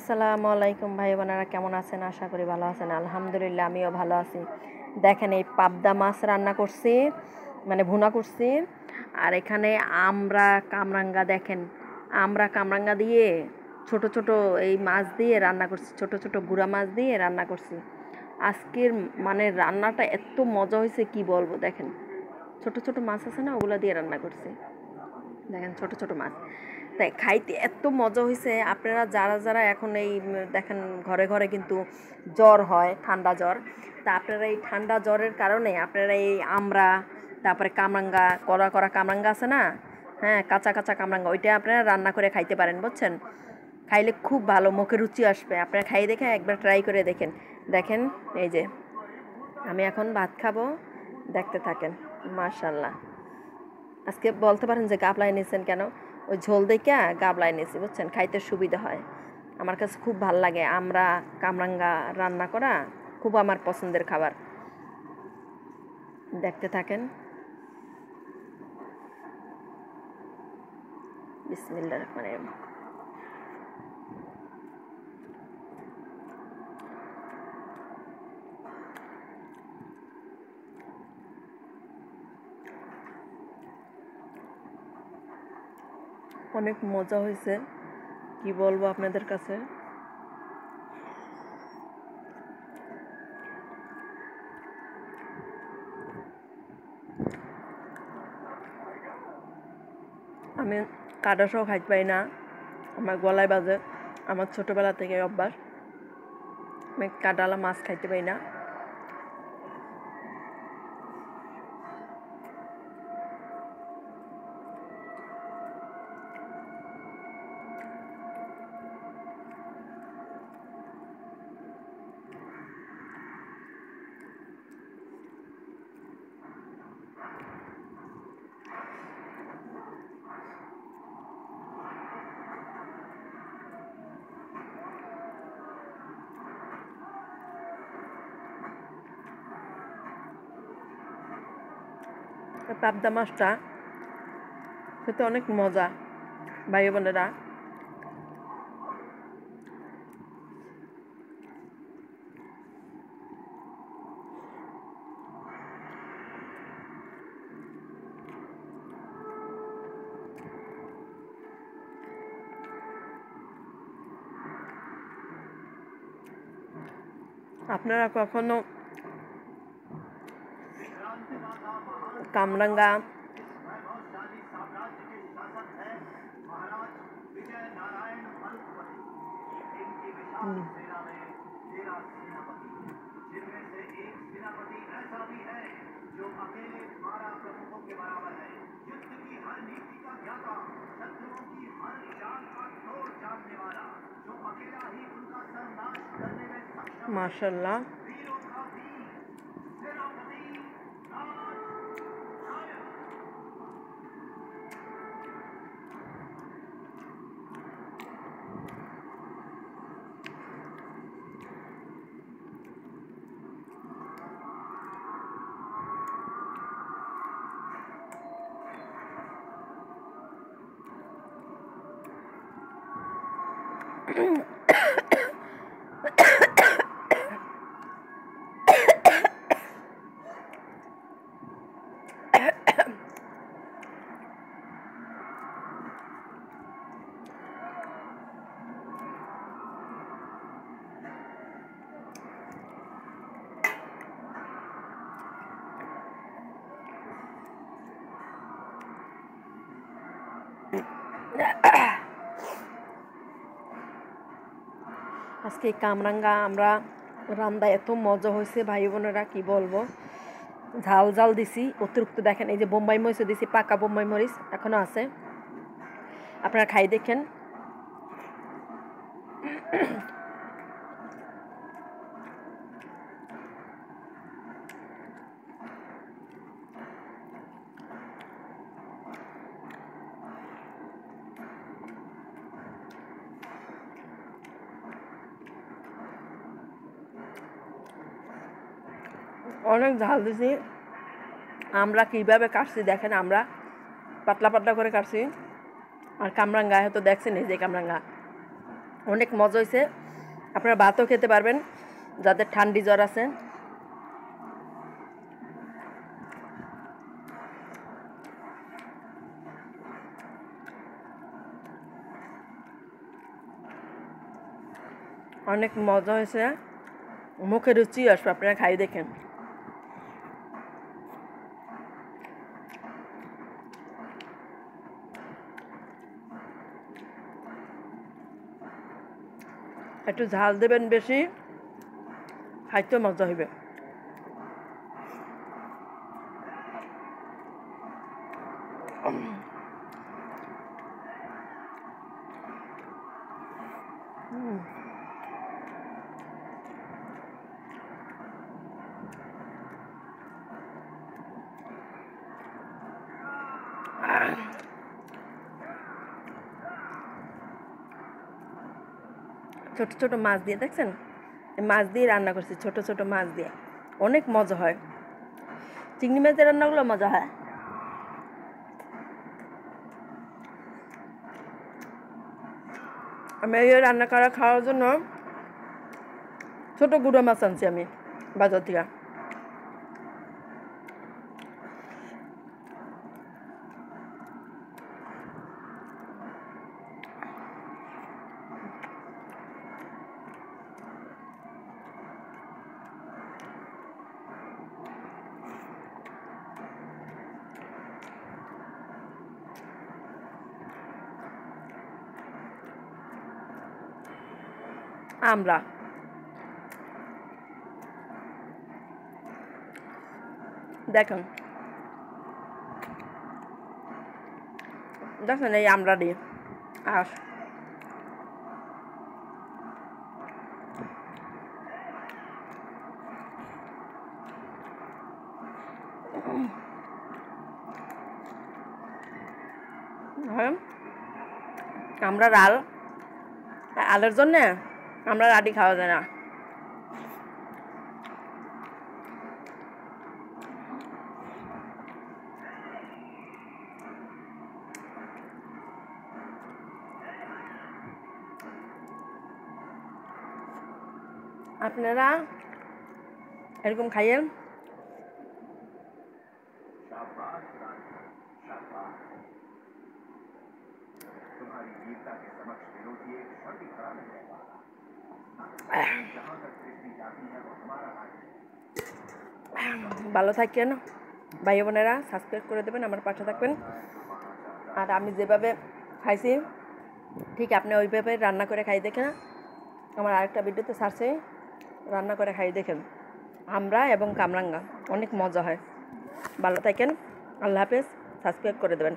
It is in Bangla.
আসসালামু আলাইকুম ভাই বোনেরা, কেমন আছেন? আশা করি ভালো আছেন। আলহামদুলিল্লাহ আমিও ভালো আছি। দেখেন, এই পাবদা মাছ রান্না করছি, মানে ভুনা করছি। আর এখানে আমরা কামরাঙ্গা, দেখেন আমরা কামরাঙ্গা দিয়ে ছোট ছোট এই মাছ দিয়ে রান্না করছি, ছোট ছোট গুঁড়া মাছ দিয়ে রান্না করছি। আজকের মানে রান্নাটা এত মজা হয়েছে কি বলবো। দেখেন ছোট ছোট মাছ আছে না, ওগুলো দিয়ে রান্না করছি। দেখেন ছোট ছোট মাছ, তাই খাইতে এত মজা হয়েছে। আপনারা যারা যারা এখন এই দেখেন ঘরে ঘরে কিন্তু জ্বর হয়, ঠান্ডা জ্বর। তা আপনারা এই ঠান্ডা জ্বরের কারণে আপনারা এই আমরা, তারপরে কামরাঙ্গা, কড়া কড়া কামরাঙ্গা আছে না, হ্যাঁ কাঁচা কাঁচা কামরাঙ্গা, ওইটা আপনারা রান্না করে খাইতে পারেন, বুঝছেন? খাইলে খুব ভালো, মুখে রুচি আসবে। আপনারা খাই দেখে একবার ট্রাই করে দেখেন। দেখেন এই যে আমি এখন ভাত খাবো, দেখতে থাকেন। মাশাল্লাহ, আজকে বলতে পারেন যে গাবলা এনেছেন কেন? ওই ঝোল দেখা গাবলা এনেছি, বুঝছেন? খাইতে সুবিধা হয়। আমার কাছে খুব ভাল লাগে আমরা কামরাঙ্গা রান্না করা, খুব আমার পছন্দের খাবার। দেখতে থাকেন। বিসমিল্লাহির রহমানির রহিম। অনেক মজা হয়েছে, কি বলবো আপনাদের কাছে। আমি কাটা সহ খাইতে পারি না, আমার গলায় বাজে। আমার ছোটোবেলা থেকে অভ্যাস, আমি কাটালা মাছ খাইতে পারি না। পাবদা মাছটা খেতে অনেক মজা ভাই বোনেরা। আপনারা কখনো কামরাঙ্গা মাশাল্লাহ, আজকে কামরাঙ্গা আমরা রান্দা এত মজা হয়েছে ভাই বোনেরা, কি বলবো। ঝাল ঝাল দিছি অতিরিক্ত। দেখেন এই যে বোম্বাই মরিচও দিছি, পাকা বোম্বাই মরিচ এখনো আছে, আপনারা খাই দেখেন। অনেক ঝাল দিছি। আমরা কীভাবে কাটছি দেখেন, আমরা পাতলা পাতলা করে কাটছি। আর কামরাঙ্গা হয়তো দেখছেন, এই যে কামরাঙ্গা অনেক মজা হয়েছে। আপনারা ভাতও খেতে পারবেন যাদের ঠান্ডি জ্বর আছে। অনেক মজা হয়েছে, মুখে রুচি আসবে, আপনারা খাই দেখেন। একটু ঝাল দেবেন বেশি, খাইতেও মজা হইবে। ছোট ছোট মাছ দিয়ে, দেখছেন মাছ দিয়ে রান্না করছি, ছোট ছোট মাছ দিয়ে, অনেক মজা হয়। চিংড়ি মাছের রান্নাগুলো মজা হয়। আমি এই রান্না করা খাওয়ার জন্য ছোট গুঁড়ো মাছ আনছি আমি বাজার থেকে। আমরা দেখেন দেখেন এই আমরা দিয়ে আস আমরা আলের জন্যে আমরা রাডি খাওয়া যায় না। আপনারা এরকম খাইয়েন। ভালো থাকেন ভাই বোনেরা, সাবস্ক্রাইব করে দেবেন, আমার পাশে থাকবেন। আর আমি যেভাবে খাইছি ঠিক আপনি ওইভাবে রান্না করে খাই দেখেন। আমার আরেকটা ভিডিওতে ছাড়ছে, রান্না করে খাই দেখেন আমরা এবং কামরাঙ্গা, অনেক মজা হয়। ভালো থাকেন, আল্লাহ হাফেজ, সাবস্ক্রাইব করে দেবেন।